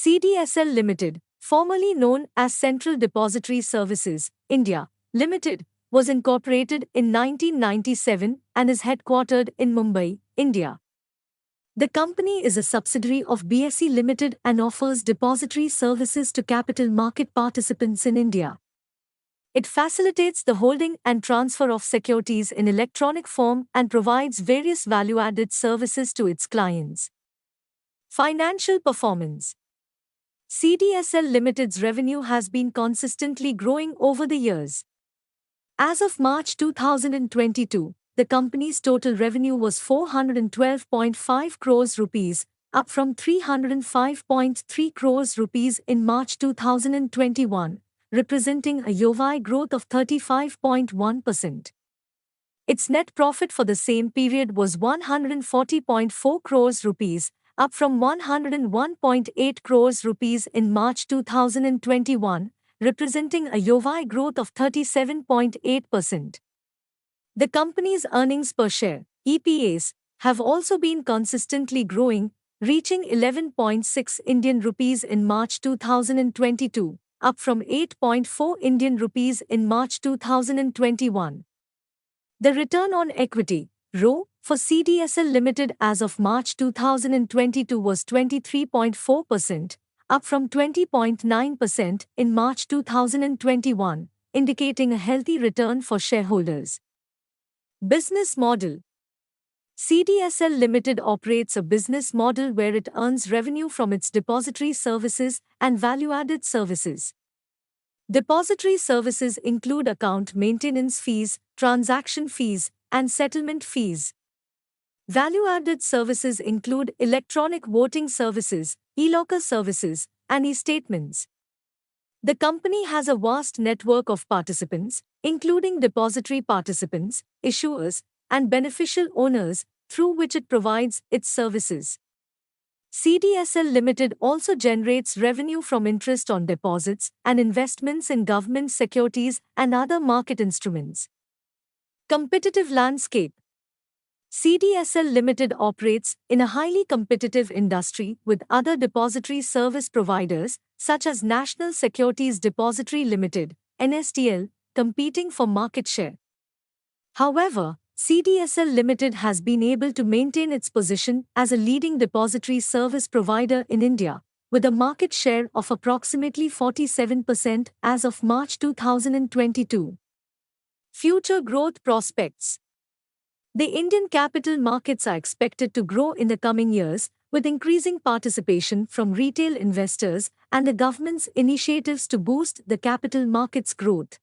CDSL Limited, formerly known as Central Depository Services, India, Limited, was incorporated in 1997 and is headquartered in Mumbai, India. The company is a subsidiary of BSE Limited and offers depository services to capital market participants in India. It facilitates the holding and transfer of securities in electronic form and provides various value-added services to its clients. Financial performance. CDSL Limited's revenue has been consistently growing over the years. As of March 2022, the company's total revenue was 412.5 crores rupees, up from 305.3 crores rupees in March 2021, representing a year-over-year growth of 35.1%. Its net profit for the same period was 140.4 crores rupees, up from 101.8 crores rupees in March 2021, representing a year-over-year growth of 37.8%. The company's earnings per share, EPS, have also been consistently growing, reaching 11.6 Indian rupees in March 2022, up from 8.4 Indian rupees in March 2021. The return on equity, ROE, for CDSL Limited as of March 2022 was 23.4%, up from 20.9% in March 2021, indicating a healthy return for shareholders. Business model. CDSL Limited operates a business model where it earns revenue from its depository services and value-added services. Depository services include account maintenance fees, transaction fees, and settlement fees. Value-added services include electronic voting services, e-locker services, and e-statements. The company has a vast network of participants, including depository participants, issuers, and beneficial owners, through which it provides its services. CDSL Limited also generates revenue from interest on deposits and investments in government securities and other market instruments. Competitive landscape. CDSL Limited operates in a highly competitive industry with other depository service providers, such as National Securities Depository Limited, NSDL, competing for market share. However, CDSL Limited has been able to maintain its position as a leading depository service provider in India, with a market share of approximately 47% as of March 2022. Future growth prospects. The Indian capital markets are expected to grow in the coming years, with increasing participation from retail investors and the government's initiatives to boost the capital markets' growth.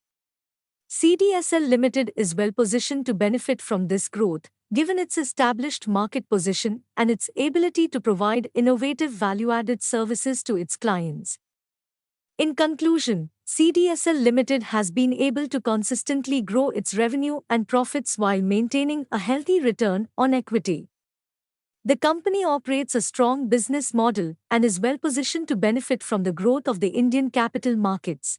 CDSL Limited is well positioned to benefit from this growth, given its established market position and its ability to provide innovative value-added services to its clients. In conclusion, CDSL Limited has been able to consistently grow its revenue and profits while maintaining a healthy return on equity. The company operates a strong business model and is well positioned to benefit from the growth of the Indian capital markets.